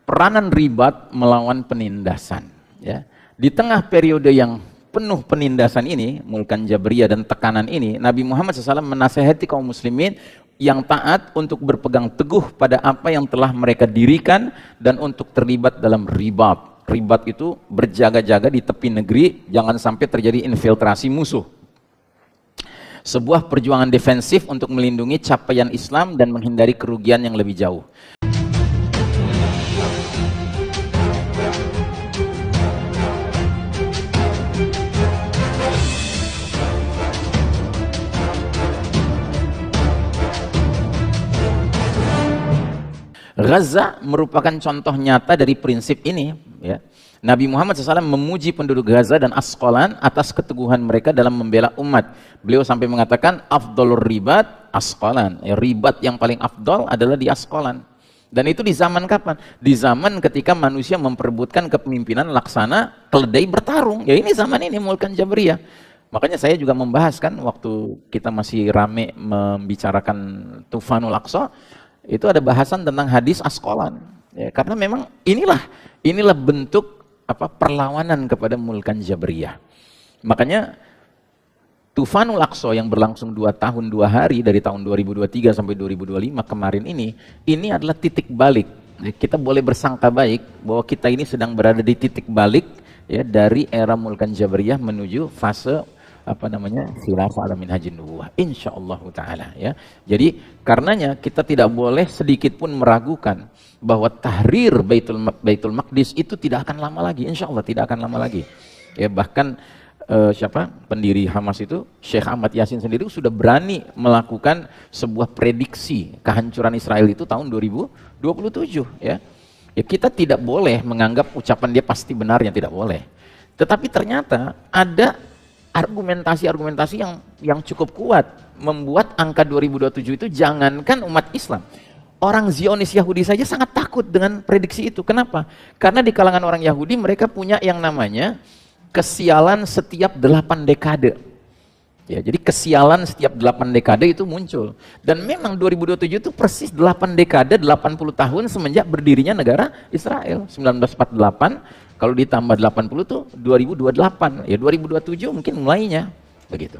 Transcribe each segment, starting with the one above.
peranan ribat melawan penindasan. Ya. Di tengah periode yang penuh penindasan ini, Mulkan Jabriyah dan tekanan ini, Nabi Muhammad SAW menasihati kaum muslimin yang taat untuk berpegang teguh pada apa yang telah mereka dirikan dan untuk terlibat dalam ribat. Ribat itu berjaga-jaga di tepi negeri, jangan sampai terjadi infiltrasi musuh. Sebuah perjuangan defensif untuk melindungi capaian Islam dan menghindari kerugian yang lebih jauh. Gaza merupakan contoh nyata dari prinsip ini. Ya. Nabi Muhammad SAW memuji penduduk Gaza dan Asqalan atas keteguhan mereka dalam membela umat. Beliau sampai mengatakan, afdolur ribat Asqalan. Ya, ribat yang paling afdol adalah di Asqalan. Dan itu di zaman kapan? Di zaman ketika manusia memperebutkan kepemimpinan laksana, keledai bertarung. Ya ini zaman ini, Mulkan Jabriyah. Makanya saya juga membahas kan, waktu kita masih rame membicarakan Tufanul Aqsa, itu ada bahasan tentang hadis Asqalan. Ya, karena memang inilah bentuk perlawanan kepada Mulkan Jabriyah. Makanya Tufanul Aqsa yang berlangsung 2 tahun 2 hari dari tahun 2023 sampai 2025 kemarin ini adalah titik balik. Ya, kita boleh bersangka baik bahwa kita ini sedang berada di titik balik ya, dari era Mulkan Jabriyah menuju fase khilafah ala minhajin nubuwah, insyaallah taala ya. Jadi karenanya kita tidak boleh sedikit pun meragukan bahwa tahrir Baitul Maqdis itu tidak akan lama lagi, insyaallah tidak akan lama lagi. Ya bahkan pendiri Hamas itu Syekh Ahmad Yasin sendiri sudah berani melakukan sebuah prediksi kehancuran Israel itu tahun 2027 ya. Ya kita tidak boleh menganggap ucapan dia pasti benarnya, tidak boleh. Tetapi ternyata ada argumentasi yang cukup kuat membuat angka 2027 itu jangankan umat Islam, orang Zionis Yahudi saja sangat takut dengan prediksi itu. Kenapa? Karena di kalangan orang Yahudi mereka punya yang namanya kesialan setiap 8 dekade. Ya, jadi kesialan setiap 8 dekade itu muncul. Dan memang 2027 itu persis 8 dekade, 80 tahun semenjak berdirinya negara Israel. 1948 kalau ditambah 80 tuh 2028, ya 2027 mungkin mulainya, begitu.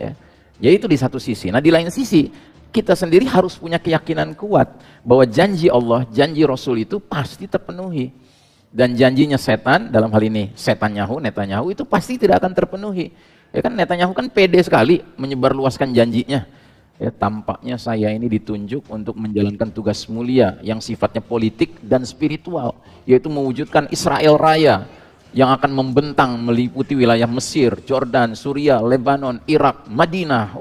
Ya, jadi itu di satu sisi. Nah di lain sisi, kita sendiri harus punya keyakinan kuat bahwa janji Allah, janji Rasul itu pasti terpenuhi. Dan janjinya setan, dalam hal ini Netanyahu itu pasti tidak akan terpenuhi. Ya kan Netanyahu kan pede sekali menyebarluaskan janjinya. Ya, tampaknya saya ini ditunjuk untuk menjalankan tugas mulia yang sifatnya politik dan spiritual, yaitu mewujudkan Israel Raya yang akan membentang meliputi wilayah Mesir, Jordan, Suriah, Lebanon, Irak, Madinah.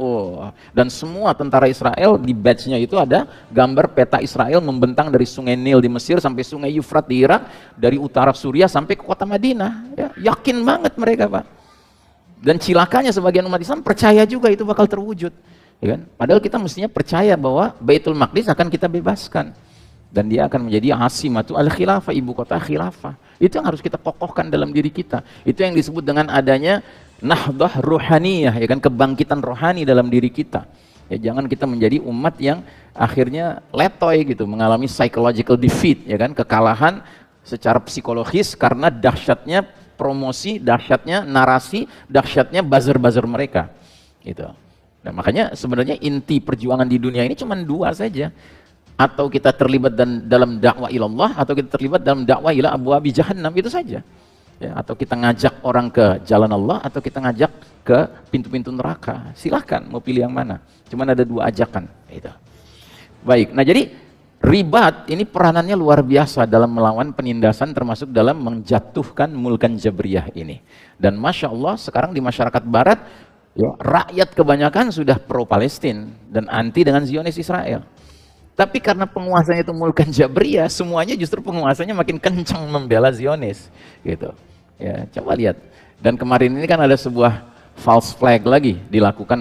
Dan semua tentara Israel di badge-nya itu ada gambar peta Israel membentang dari sungai Nil di Mesir sampai sungai Yufrat di Irak, dari utara Suriah sampai ke kota Madinah. Ya, yakin banget mereka, Pak. Dan cilakanya sebagian umat Islam percaya juga itu bakal terwujud. Ya kan? Padahal kita mestinya percaya bahwa Baitul Maqdis akan kita bebaskan dan dia akan menjadi asimatu al-khilafah, ibu kota khilafah. Itu yang harus kita kokohkan dalam diri kita. Itu yang disebut dengan adanya nahdah ruhaniyah, ya kan, kebangkitan rohani dalam diri kita. Ya, jangan kita menjadi umat yang akhirnya letoy gitu, mengalami psychological defeat, ya kan, kekalahan secara psikologis karena dahsyatnya promosi, dahsyatnya narasi, dahsyatnya buzzer-buzzer mereka. Gitu. Nah, makanya sebenarnya inti perjuangan di dunia ini cuma 2 saja. Atau kita terlibat dalam dakwah ilallah, atau kita terlibat dalam dakwah ila abwabi jahannam, itu saja. Ya, atau kita ngajak orang ke jalan Allah, atau kita ngajak ke pintu-pintu neraka. Silahkan mau pilih yang mana. Cuma ada 2 ajakan. Gitu. Baik, nah jadi ribat ini peranannya luar biasa dalam melawan penindasan, termasuk dalam menjatuhkan Mulkan Jabriyah ini. Dan Masya Allah sekarang di masyarakat barat, ya, rakyat kebanyakan sudah pro-Palestina dan anti dengan Zionis Israel. Tapi karena penguasanya itu Mulkan Jabriyah, semuanya justru penguasanya makin kencang membela Zionis. Gitu. Ya, coba lihat. Dan kemarin ini kan ada sebuah false flag lagi dilakukan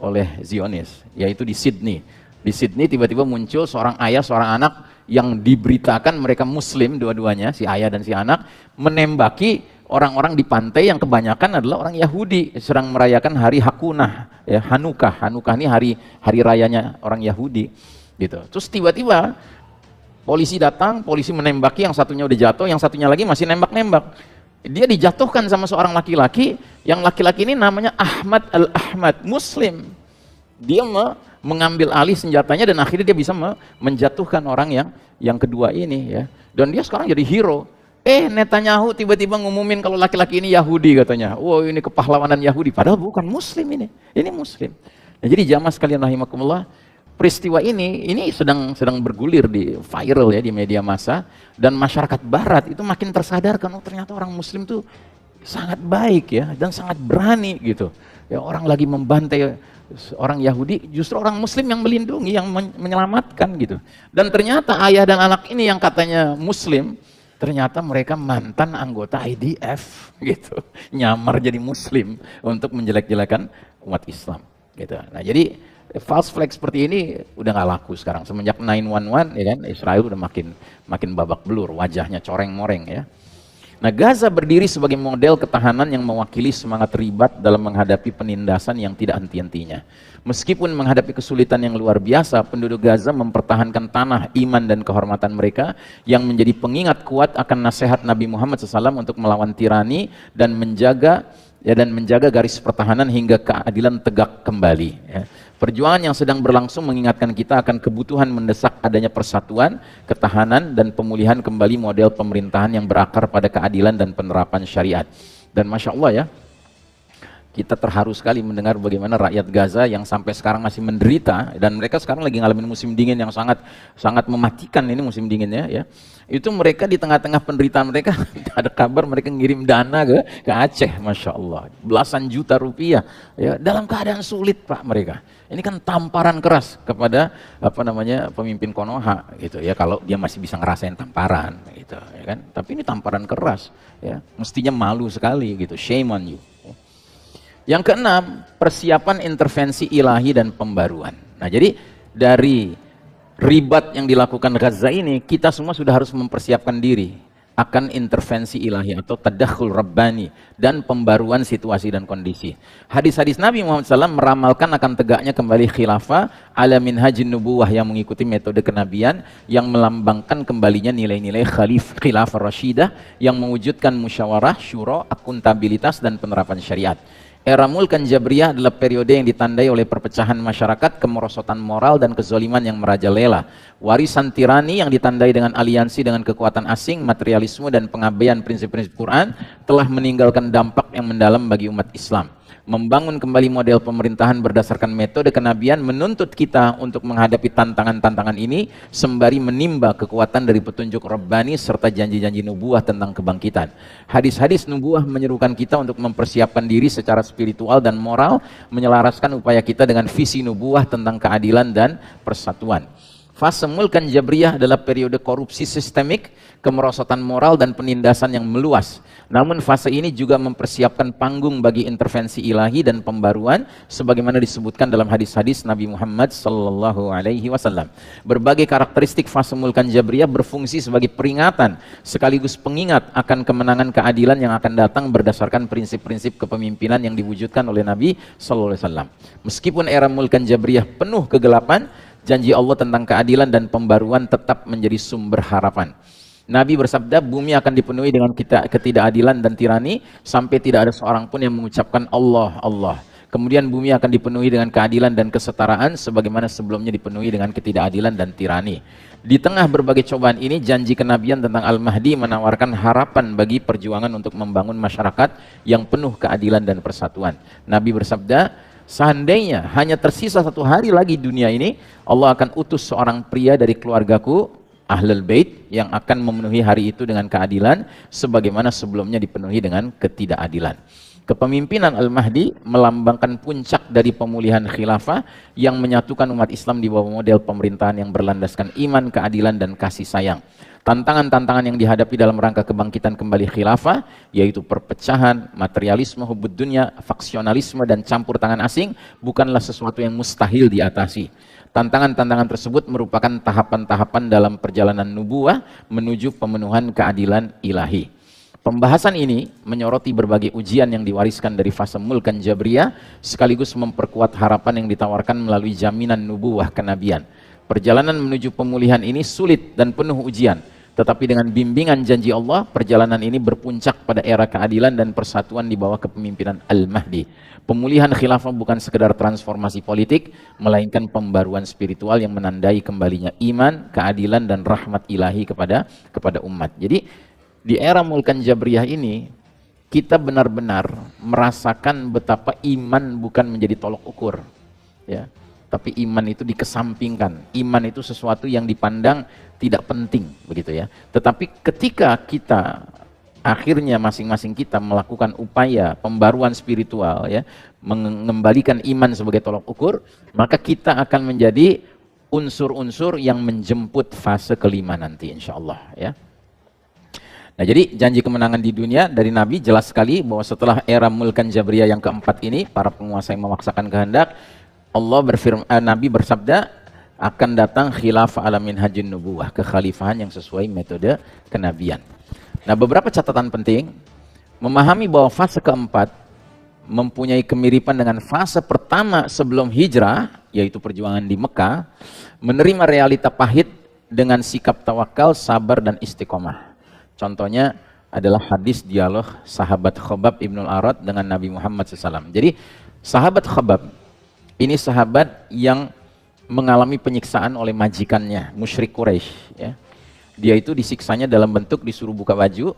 oleh Zionis, yaitu di Sydney. Di Sydney tiba-tiba muncul seorang ayah, seorang anak yang diberitakan mereka Muslim dua-duanya, si ayah dan si anak, menembaki orang-orang di pantai yang kebanyakan adalah orang Yahudi sedang merayakan hari Hakunah, ya, Hanukkah. Hanukkah ini hari rayanya orang Yahudi, gitu. Terus tiba-tiba Polisi datang, polisi menembaki, yang satunya udah jatuh, yang satunya lagi masih nembak-nembak. Dia dijatuhkan sama seorang laki-laki, yang laki-laki ini namanya Ahmad Al-Ahmad, Muslim. Dia mengambil alih senjatanya dan akhirnya dia bisa menjatuhkan orang yang kedua ini ya. Dan dia sekarang jadi hero. Netanyahu tiba-tiba ngumumin kalau laki-laki ini Yahudi katanya. Wow, ini kepahlawanan Yahudi, padahal bukan Muslim ini. Ini Muslim. Nah, jadi jamaah sekalian rahimakumullah, peristiwa ini sedang bergulir di viral ya di media massa, dan masyarakat barat itu makin tersadarkan, oh ternyata orang Muslim tuh sangat baik ya dan sangat berani gitu. Ya, orang lagi membantai orang Yahudi, justru orang Muslim yang melindungi, yang menyelamatkan gitu. Dan ternyata ayah dan anak ini yang katanya Muslim, ternyata mereka mantan anggota IDF gitu, nyamar jadi Muslim untuk menjelek-jelekan umat Islam gitu. Nah, jadi false flag seperti ini udah nggak laku sekarang semenjak 9/11 ya kan. Israel udah makin babak belur, wajahnya coreng-moreng ya. Nah, Gaza berdiri sebagai model ketahanan yang mewakili semangat ribat dalam menghadapi penindasan yang tidak henti-hentinya. Meskipun menghadapi kesulitan yang luar biasa, penduduk Gaza mempertahankan tanah, iman, dan kehormatan mereka yang menjadi pengingat kuat akan nasihat Nabi Muhammad SAW untuk melawan tirani dan menjaga garis pertahanan hingga keadilan tegak kembali. Ya. Perjuangan yang sedang berlangsung mengingatkan kita akan kebutuhan mendesak adanya persatuan, ketahanan, dan pemulihan kembali model pemerintahan yang berakar pada keadilan dan penerapan syariat. Dan Masya Allah ya, kita terharu sekali mendengar bagaimana rakyat Gaza yang sampai sekarang masih menderita, dan mereka sekarang lagi ngalamin musim dingin yang sangat mematikan ini musim dinginnya ya. Itu mereka di tengah-tengah penderitaan mereka ada kabar mereka ngirim dana ke Aceh, Masya Allah, belasan juta rupiah ya, dalam keadaan sulit Pak mereka. Ini kan tamparan keras kepada pemimpin Konoha gitu ya, kalau dia masih bisa ngerasain tamparan gitu ya kan. Tapi ini tamparan keras ya, mestinya malu sekali gitu, shame on you. Yang keenam, persiapan intervensi ilahi dan pembaruan. Nah, jadi dari ribat yang dilakukan Gaza ini, kita semua sudah harus mempersiapkan diri akan intervensi ilahi atau tadakhul rabbani dan pembaruan situasi dan kondisi. Hadis-hadis Nabi Muhammad SAW meramalkan akan tegaknya kembali khilafah ala minhajin nubuwah yang mengikuti metode kenabian yang melambangkan kembalinya nilai-nilai khilafah rasyidah yang mewujudkan musyawarah, syura, akuntabilitas, dan penerapan syariat. Era Mulkan Jabriyah adalah periode yang ditandai oleh perpecahan masyarakat, kemerosotan moral, dan kezaliman yang merajalela. Warisan tirani yang ditandai dengan aliansi dengan kekuatan asing, materialisme, dan pengabaian prinsip-prinsip Quran telah meninggalkan dampak yang mendalam bagi umat Islam. Membangun kembali model pemerintahan berdasarkan metode kenabian menuntut kita untuk menghadapi tantangan-tantangan ini sembari menimba kekuatan dari petunjuk Rabbani serta janji-janji nubuah tentang kebangkitan. Hadis-hadis nubuah menyerukan kita untuk mempersiapkan diri secara spiritual dan moral, menyelaraskan upaya kita dengan visi nubuah tentang keadilan dan persatuan. Fase Mulkan Jabriyah adalah periode korupsi sistemik, kemerosotan moral, dan penindasan yang meluas. Namun fase ini juga mempersiapkan panggung bagi intervensi ilahi dan pembaruan sebagaimana disebutkan dalam hadis-hadis Nabi Muhammad SAW. Berbagai karakteristik fase Mulkan Jabriyah berfungsi sebagai peringatan sekaligus pengingat akan kemenangan keadilan yang akan datang berdasarkan prinsip-prinsip kepemimpinan yang diwujudkan oleh Nabi SAW. Meskipun era Mulkan Jabriyah penuh kegelapan, janji Allah tentang keadilan dan pembaruan tetap menjadi sumber harapan. Nabi bersabda, bumi akan dipenuhi dengan ketidakadilan dan tirani sampai tidak ada seorang pun yang mengucapkan Allah, Allah. Kemudian bumi akan dipenuhi dengan keadilan dan kesetaraan sebagaimana sebelumnya dipenuhi dengan ketidakadilan dan tirani. Di tengah berbagai cobaan ini, janji kenabian tentang Al-Mahdi menawarkan harapan bagi perjuangan untuk membangun masyarakat yang penuh keadilan dan persatuan. Nabi bersabda, seandainya hanya tersisa 1 hari lagi dunia ini, Allah akan utus seorang pria dari keluargaku, Ahlul Bait, yang akan memenuhi hari itu dengan keadilan sebagaimana sebelumnya dipenuhi dengan ketidakadilan. Kepemimpinan Al-Mahdi melambangkan puncak dari pemulihan khilafah yang menyatukan umat Islam di bawah model pemerintahan yang berlandaskan iman, keadilan, dan kasih sayang. Tantangan-tantangan yang dihadapi dalam rangka kebangkitan kembali khilafah, yaitu perpecahan, materialisme, hubud dunia, faksionalisme, dan campur tangan asing, bukanlah sesuatu yang mustahil diatasi. Tantangan-tantangan tersebut merupakan tahapan-tahapan dalam perjalanan nubuah menuju pemenuhan keadilan ilahi. Pembahasan ini menyoroti berbagai ujian yang diwariskan dari fase Mulkan Jabriyah sekaligus memperkuat harapan yang ditawarkan melalui jaminan nubuah kenabian. Perjalanan menuju pemulihan ini sulit dan penuh ujian. Tetapi dengan bimbingan janji Allah, perjalanan ini berpuncak pada era keadilan dan persatuan di bawah kepemimpinan Al-Mahdi. Pemulihan khilafah bukan sekedar transformasi politik, melainkan pembaruan spiritual yang menandai kembalinya iman, keadilan, dan rahmat ilahi kepada umat. Jadi, di era Mulkan Jabriyah ini, kita benar-benar merasakan betapa iman bukan menjadi tolok ukur. Ya. Tapi iman itu dikesampingkan. Iman itu sesuatu yang dipandang tidak penting, begitu ya. Tetapi ketika kita akhirnya masing-masing kita melakukan upaya pembaruan spiritual, ya, mengembalikan iman sebagai tolok ukur, maka kita akan menjadi unsur-unsur yang menjemput fase kelima nanti, insya Allah, ya. Nah, jadi janji kemenangan di dunia dari Nabi jelas sekali bahwa setelah era Mulkan Jabriyah yang keempat ini, para penguasa yang memaksakan kehendak, Nabi bersabda akan datang khilafah ala minhajin nubuwah, kekhalifahan yang sesuai metode kenabian. Nah, beberapa catatan penting, memahami bahwa fase keempat mempunyai kemiripan dengan fase pertama sebelum hijrah, yaitu perjuangan di Mekah, menerima realita pahit dengan sikap tawakal, sabar, dan istiqomah. Contohnya adalah hadis dialog sahabat Khabbab ibnul Arad dengan Nabi Muhammad SAW. Jadi, sahabat Khabbab ini sahabat yang mengalami penyiksaan oleh majikannya, musyrik Quraisy. Ya. Dia itu disiksanya dalam bentuk disuruh buka baju,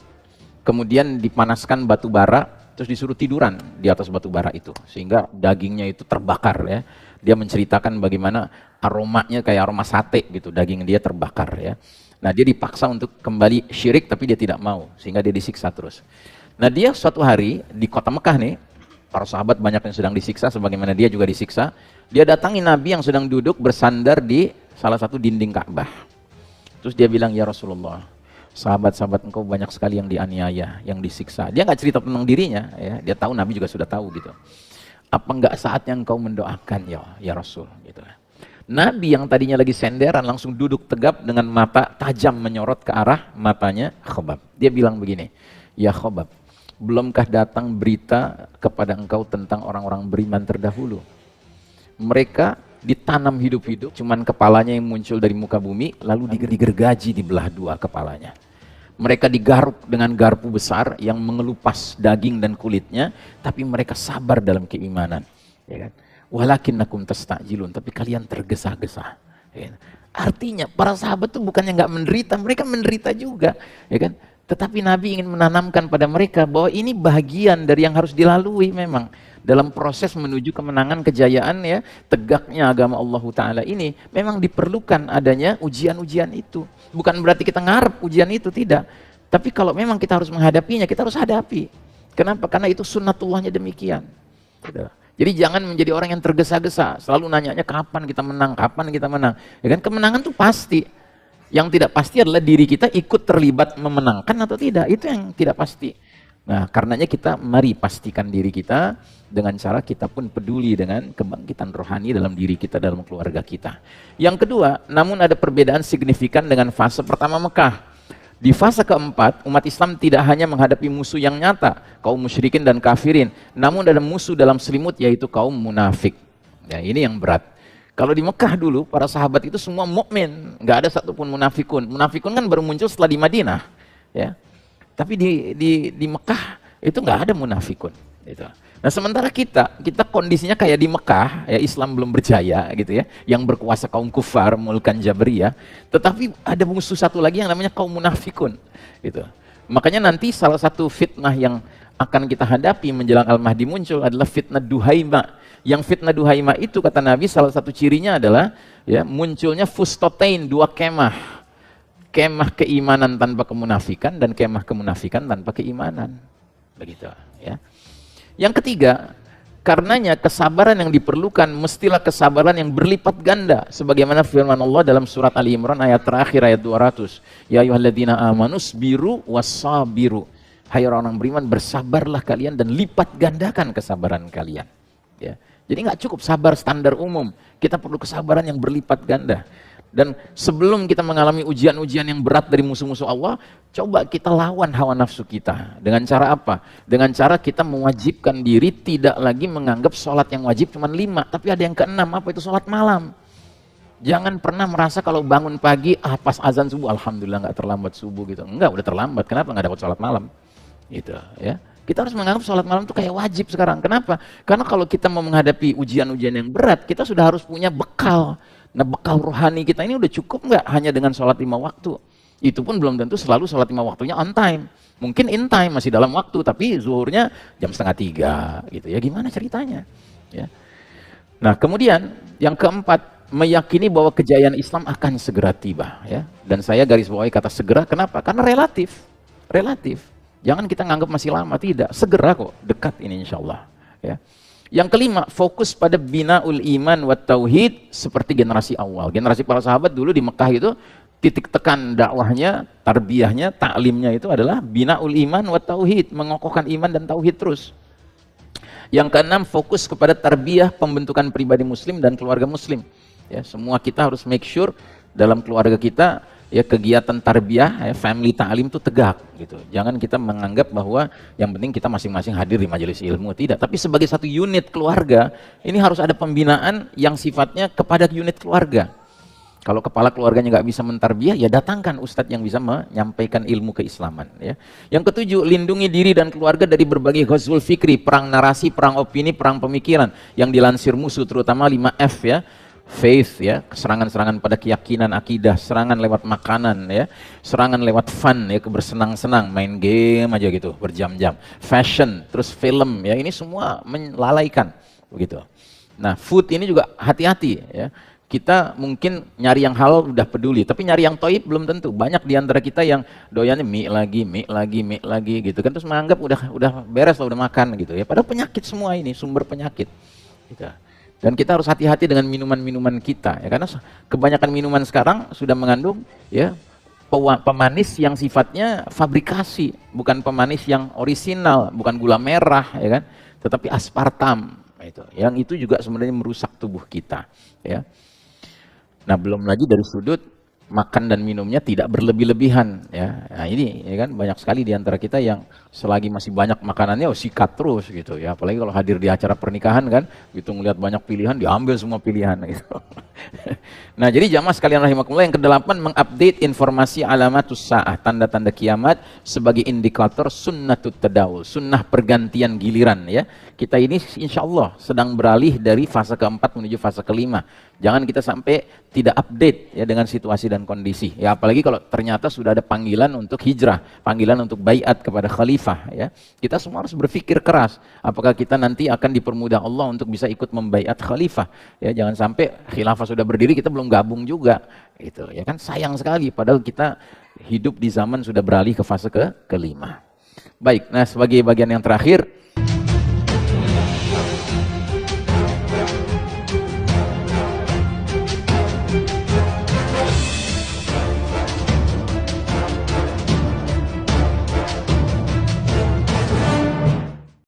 kemudian dipanaskan batu bara, terus disuruh tiduran di atas batu bara itu, sehingga dagingnya itu terbakar. Ya. Dia menceritakan bagaimana aromanya kayak aroma sate gitu, daging dia terbakar. Ya. Nah, dia dipaksa untuk kembali syirik, tapi dia tidak mau, sehingga dia disiksa terus. Nah, dia suatu hari di kota Mekah nih, para sahabat banyak yang sedang disiksa, sebagaimana dia juga disiksa. Dia datangi Nabi yang sedang duduk bersandar di salah satu dinding Ka'bah. Terus dia bilang, ya Rasulullah, sahabat-sahabat engkau banyak sekali yang dianiaya, yang disiksa. Dia nggak cerita tentang dirinya, ya. Dia tahu, Nabi juga sudah tahu gitu. Apa enggak saatnya engkau mendoakan ya Rasul? Gitu. Nabi yang tadinya lagi senderan langsung duduk tegap dengan mata tajam menyorot ke arah matanya Khabbab. Dia bilang begini, ya Khabbab, belumkah datang berita kepada engkau tentang orang-orang beriman terdahulu? Mereka ditanam hidup-hidup, cuman kepalanya yang muncul dari muka bumi, lalu digergaji di belah dua kepalanya. Mereka digaruk dengan garpu besar yang mengelupas daging dan kulitnya, tapi mereka sabar dalam keimanan. Ya kan? Walakinnakum tastajilun, tapi kalian tergesa-gesa. Ya kan? Artinya para sahabat itu bukannya nggak menderita, mereka menderita juga. Ya kan? Tetapi Nabi ingin menanamkan pada mereka bahwa ini bagian dari yang harus dilalui memang. Dalam proses menuju kemenangan, kejayaan, ya, tegaknya agama Allah Ta'ala ini, memang diperlukan adanya ujian-ujian itu. Bukan berarti kita ngarep ujian itu, tidak. Tapi kalau memang kita harus menghadapinya, kita harus hadapi. Kenapa? Karena itu sunnatullahnya demikian. Jadi jangan menjadi orang yang tergesa-gesa, selalu nanyanya kapan kita menang, kapan kita menang. Ya kan, kemenangan itu pasti. Yang tidak pasti adalah diri kita ikut terlibat memenangkan atau tidak, itu yang tidak pasti. Nah, karenanya kita mari pastikan diri kita dengan cara kita pun peduli dengan kebangkitan rohani dalam diri kita, dalam keluarga kita. Yang kedua, namun ada perbedaan signifikan dengan fase pertama Mekah. Di fase keempat, umat Islam tidak hanya menghadapi musuh yang nyata, kaum musyrikin dan kafirin, namun ada musuh dalam selimut, yaitu kaum munafik. Ya, ini yang berat. Kalau di Mekah dulu, para sahabat itu semua mukmin, nggak ada satupun munafikun. Munafikun kan baru muncul setelah di Madinah, ya. Tapi di Mekah itu nggak ada munafikun. Gitu. Nah, sementara kita kondisinya kayak di Mekah, ya, Islam belum berjaya, gitu ya, yang berkuasa kaum kufar, Mulkan Jabriyah. Tetapi ada musuh satu lagi yang namanya kaum munafikun. Gitu. Makanya nanti salah satu fitnah yang akan kita hadapi menjelang Al-Mahdi muncul adalah fitnah Duhaima. Yang fitnah Duhaima itu, kata Nabi, salah satu cirinya adalah, ya, munculnya fustotain, dua kemah. Kemah keimanan tanpa kemunafikan dan kemah kemunafikan tanpa keimanan. Begitu, ya. Yang ketiga, karenanya kesabaran yang diperlukan mestilah kesabaran yang berlipat ganda, sebagaimana firman Allah dalam surat Ali Imran ayat terakhir, ayat 200. Ya ayyuhalladzina amanus biru wassabiru. Hai orang-orang beriman, bersabarlah kalian dan lipat gandakan kesabaran kalian. Ya. Jadi nggak cukup sabar standar umum, kita perlu kesabaran yang berlipat ganda. Dan sebelum kita mengalami ujian-ujian yang berat dari musuh-musuh Allah, coba kita lawan hawa nafsu kita. Dengan cara apa? Dengan cara kita mewajibkan diri tidak lagi menganggap sholat yang wajib cuma 5, tapi ada yang ke-6, apa itu? Sholat malam. Jangan pernah merasa kalau bangun pagi, pas azan subuh, alhamdulillah nggak terlambat subuh gitu. Enggak, udah terlambat. Kenapa nggak dapat sholat malam? Gitu ya. Kita harus menganggap sholat malam itu kayak wajib sekarang. Kenapa? Karena kalau kita mau menghadapi ujian-ujian yang berat, kita sudah harus punya bekal. Nah, bekal rohani kita ini udah cukup nggak hanya dengan sholat 5 waktu? Itu pun belum tentu selalu sholat 5 waktunya on time. Mungkin in time, masih dalam waktu, tapi zuhurnya jam 2:30 gitu ya. Gimana ceritanya? Ya. Nah, kemudian yang keempat, meyakini bahwa kejayaan Islam akan segera tiba, ya. Dan saya garis bawahi kata segera, kenapa? Karena relatif, relatif. Jangan kita nganggap masih lama, tidak. Segera kok, dekat ini insya Allah. Ya. Yang kelima, fokus pada binaul iman wa tauhid seperti generasi awal. Generasi para sahabat dulu di Mekah itu titik tekan dakwahnya, tarbiyahnya, taklimnya itu adalah binaul iman wa tauhid, mengokohkan iman dan tauhid terus. Yang keenam, fokus kepada tarbiyah pembentukan pribadi muslim dan keluarga muslim. Ya, semua kita harus make sure dalam keluarga kita ya kegiatan tarbiyah, ya, family ta'lim itu tegak gitu. Jangan kita menganggap bahwa yang penting kita masing-masing hadir di majelis ilmu, tidak. Tapi sebagai satu unit keluarga, ini harus ada pembinaan yang sifatnya kepada unit keluarga. Kalau kepala keluarganya nggak bisa mentarbiyah, ya datangkan ustadz yang bisa menyampaikan ilmu keislaman. Ya. Yang ketujuh, lindungi diri dan keluarga dari berbagai ghazwul fikri, perang narasi, perang opini, perang pemikiran yang dilansir musuh, terutama 5F ya. Faith ya, serangan-serangan pada keyakinan, akidah, serangan lewat makanan ya, serangan lewat fun ya, bersenang-senang, main game aja gitu berjam-jam, fashion, terus film ya, ini semua melalaikan begitu. Nah, food ini juga hati-hati ya. Kita mungkin nyari yang halal udah peduli, tapi nyari yang toib belum tentu. Banyak di antara kita yang doyannya mie lagi gitu kan, terus menganggap udah beres lah, udah makan gitu ya. Padahal penyakit semua ini, sumber penyakit. Gitu. Dan kita harus hati-hati dengan minuman-minuman kita, ya, karena kebanyakan minuman sekarang sudah mengandung ya pemanis yang sifatnya fabrikasi, bukan pemanis yang orisinal, bukan gula merah, ya kan, tetapi aspartam. Itu, yang itu juga sebenarnya merusak tubuh kita. Ya. Nah, belum lagi dari sudut makan dan minumnya tidak berlebih-lebihan ya. Nah, ini ya kan banyak sekali di antara kita yang selagi masih banyak makanannya sikat terus gitu ya. Apalagi kalau hadir di acara pernikahan kan, gitu ngelihat banyak pilihan diambil semua pilihan gitu. Nah, jadi jamaah sekalian rahimakumullah, yang kedelapan, mengupdate informasi alamatus saah, tanda-tanda kiamat sebagai indikator sunnatut tadawul, sunnah pergantian giliran ya. Kita ini insya Allah sedang beralih dari fase keempat menuju fase kelima. Jangan kita sampai tidak update ya dengan situasi dan kondisi. Ya apalagi kalau ternyata sudah ada panggilan untuk hijrah, panggilan untuk baiat kepada khalifah ya. Kita semua harus berpikir keras. Apakah kita nanti akan dipermudah Allah untuk bisa ikut membaiat khalifah? Ya jangan sampai khilafah sudah berdiri kita belum gabung juga. Gitu ya kan, sayang sekali padahal kita hidup di zaman sudah beralih ke fase kelima. Baik, nah sebagai bagian yang terakhir,